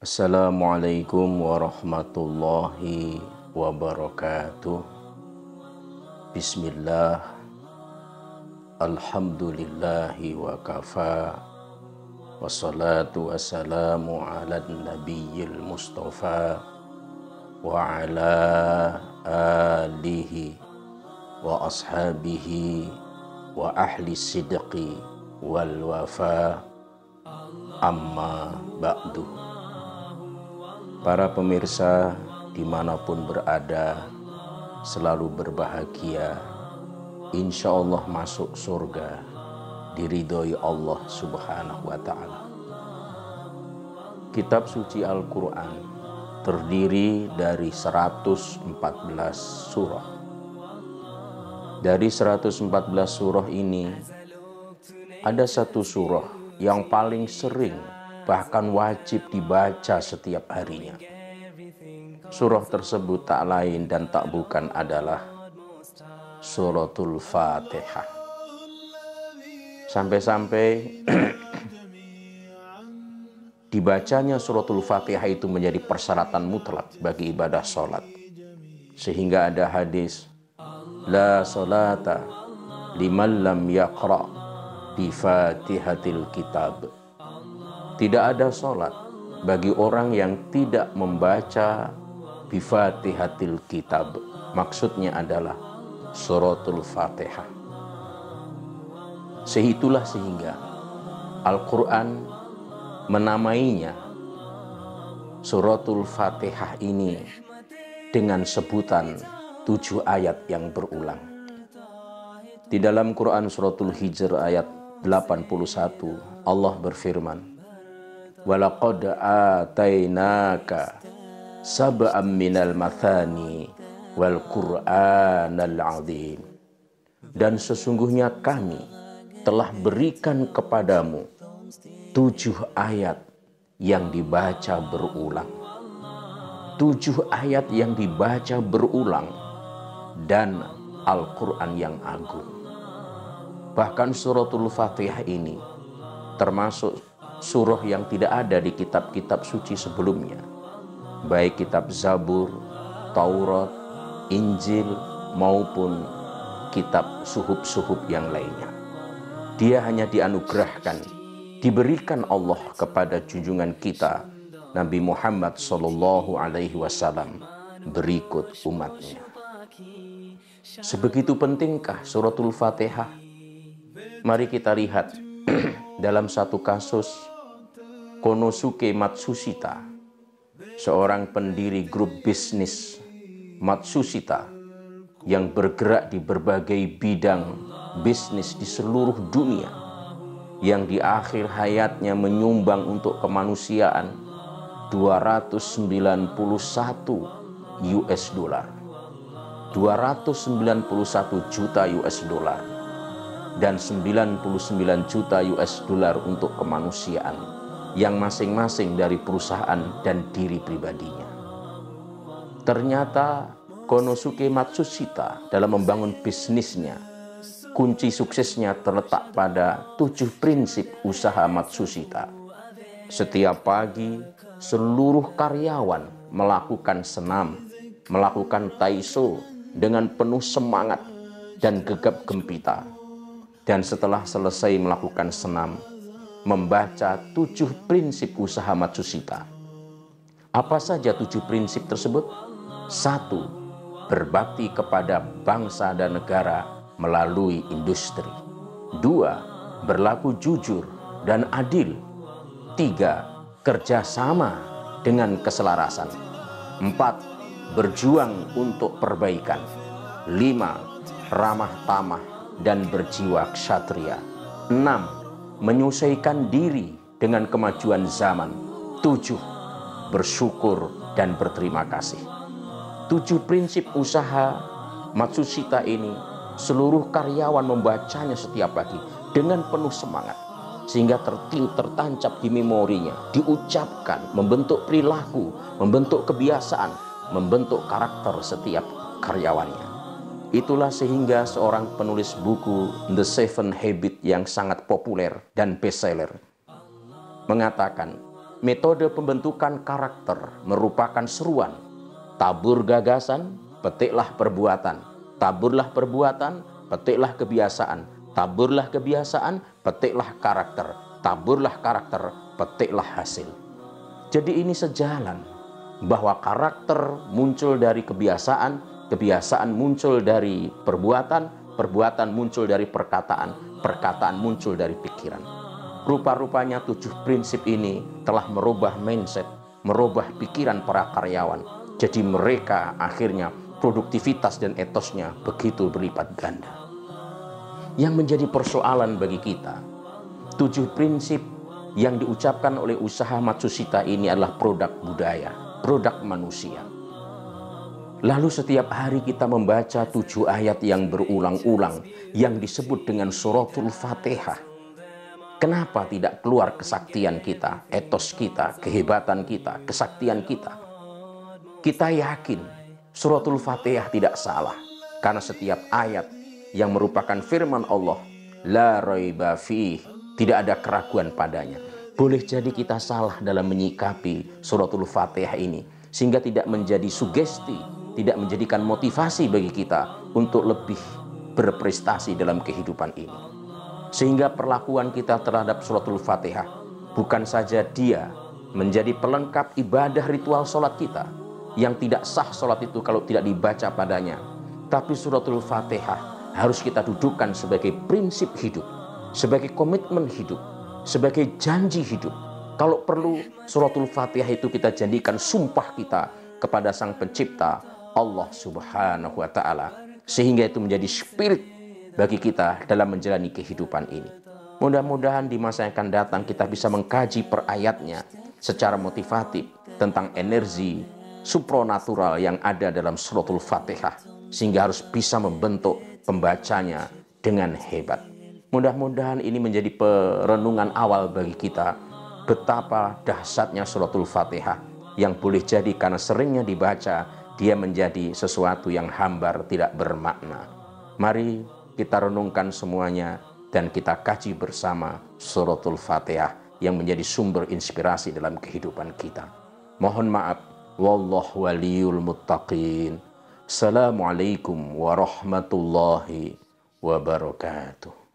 Assalamualaikum warahmatullahi wabarakatuh. Bismillah, alhamdulillahi wa kafa, wassalatu wassalamu ala nabiyyil mustafa wa ala alihi wa ashabihi wa ahli sidqi wal wafa, amma ba'du. Para pemirsa dimanapun berada, selalu berbahagia, insya Allah masuk surga, diridhoi Allah subhanahu wa ta'ala. Kitab suci Al-Quran terdiri dari 114 surah. Dari 114 surah ini, ada satu surah yang paling sering bahkan wajib dibaca setiap harinya. Surah tersebut tak lain dan tak bukan adalah Suratul Fatihah. Sampai-sampai dibacanya Suratul Fatihah itu menjadi persyaratan mutlak bagi ibadah sholat. Sehingga ada hadis, La sholata liman lam yaqra' bi Fatihatil Kitab. Tidak ada sholat bagi orang yang tidak membaca Bifatihatil Kitab. Maksudnya adalah Suratul Fatihah. Sehingga Al-Quran menamainya Suratul Fatihah ini dengan sebutan 7 ayat yang berulang. Di dalam Quran Suratul Hijr ayat 81 Allah berfirman, Walaqad atainaka sab'am minal mathani wal Qur'anal azim. Dan sesungguhnya kami telah berikan kepadamu 7 ayat yang dibaca berulang. 7 ayat yang dibaca berulang dan Al-Quran yang agung. Bahkan Suratul Fatihah ini termasuk surah yang tidak ada di kitab-kitab suci sebelumnya, baik kitab Zabur, Taurat, Injil maupun kitab suhuf-suhuf yang lainnya. Dia hanya dianugerahkan, diberikan Allah kepada junjungan kita Nabi Muhammad SAW berikut umatnya. Sebegitu pentingkah Suratul Fatihah? Mari kita lihat dalam satu kasus Konosuke Matsushita, seorang pendiri grup bisnis Matsushita yang bergerak di berbagai bidang bisnis di seluruh dunia, yang di akhir hayatnya menyumbang untuk kemanusiaan 291 US dollar, 291 juta US dollar, dan 99 juta US dollar untuk kemanusiaan, yang masing-masing dari perusahaan dan diri pribadinya. Ternyata Konosuke Matsushita dalam membangun bisnisnya, kunci suksesnya terletak pada 7 prinsip usaha Matsushita. Setiap pagi, seluruh karyawan melakukan senam, melakukan taisho dengan penuh semangat dan gegap gempita. Dan setelah selesai melakukan senam, membaca 7 prinsip usaha Matsushita. Apa saja 7 prinsip tersebut? 1. Berbakti kepada bangsa dan negara melalui industri. 2. Berlaku jujur dan adil. 3. Kerjasama dengan keselarasan. 4. Berjuang untuk perbaikan. 5. Ramah tamah dan berjiwa ksatria. 6. Menyesuaikan diri dengan kemajuan zaman. 7. Bersyukur dan berterima kasih. 7 prinsip usaha Matsushita ini seluruh karyawan membacanya setiap pagi dengan penuh semangat, sehingga tertancap di memorinya, diucapkan, membentuk perilaku, membentuk kebiasaan, membentuk karakter setiap karyawannya. Itulah sehingga seorang penulis buku The 7 Habits yang sangat populer dan bestseller mengatakan, Metode pembentukan karakter merupakan seruan. Tabur gagasan, petiklah perbuatan. Taburlah perbuatan, petiklah kebiasaan. Taburlah kebiasaan, petiklah karakter. Taburlah karakter, petiklah hasil. Jadi ini sejalan, bahwa karakter muncul dari kebiasaan, kebiasaan muncul dari perbuatan, perbuatan muncul dari perkataan, perkataan muncul dari pikiran. Rupa-rupanya 7 prinsip ini telah merubah mindset, merubah pikiran para karyawan. Jadi mereka akhirnya produktivitas dan etosnya begitu berlipat ganda. Yang menjadi persoalan bagi kita, 7 prinsip yang diucapkan oleh usaha Matsushita ini adalah produk budaya, produk manusia. Lalu setiap hari kita membaca 7 ayat yang berulang-ulang yang disebut dengan suratul Fatihah. Kenapa tidak keluar kesaktian kita, etos kita, kehebatan kita, kesaktian kita? Kita yakin suratul Fatihah tidak salah, karena setiap ayat yang merupakan firman Allah, la raiba fih, tidak ada keraguan padanya. Boleh jadi kita salah dalam menyikapi suratul Fatihah ini, sehingga tidak menjadi sugesti, tidak menjadikan motivasi bagi kita untuk lebih berprestasi dalam kehidupan ini. Sehingga perlakuan kita terhadap suratul Fatihah bukan saja dia menjadi pelengkap ibadah ritual sholat kita, yang tidak sah sholat itu kalau tidak dibaca padanya, tapi suratul Fatihah harus kita dudukkan sebagai prinsip hidup, sebagai komitmen hidup, sebagai janji hidup. Kalau perlu, suratul Fatihah itu kita jadikan sumpah kita kepada Sang Pencipta, Allah Subhanahu wa Ta'ala, sehingga itu menjadi spirit bagi kita dalam menjalani kehidupan ini. Mudah-mudahan di masa yang akan datang kita bisa mengkaji per ayatnya secara motivatif tentang energi supranatural yang ada dalam suratul Fatihah, sehingga harus bisa membentuk pembacanya dengan hebat. Mudah-mudahan ini menjadi perenungan awal bagi kita betapa dahsyatnya suratul Fatihah, yang boleh jadi karena seringnya dibaca dia menjadi sesuatu yang hambar, tidak bermakna. Mari kita renungkan semuanya dan kita kaji bersama suratul Fatihah yang menjadi sumber inspirasi dalam kehidupan kita. Mohon maaf. Wallahu waliyul muttaqin. Assalamualaikum warahmatullahi wabarakatuh.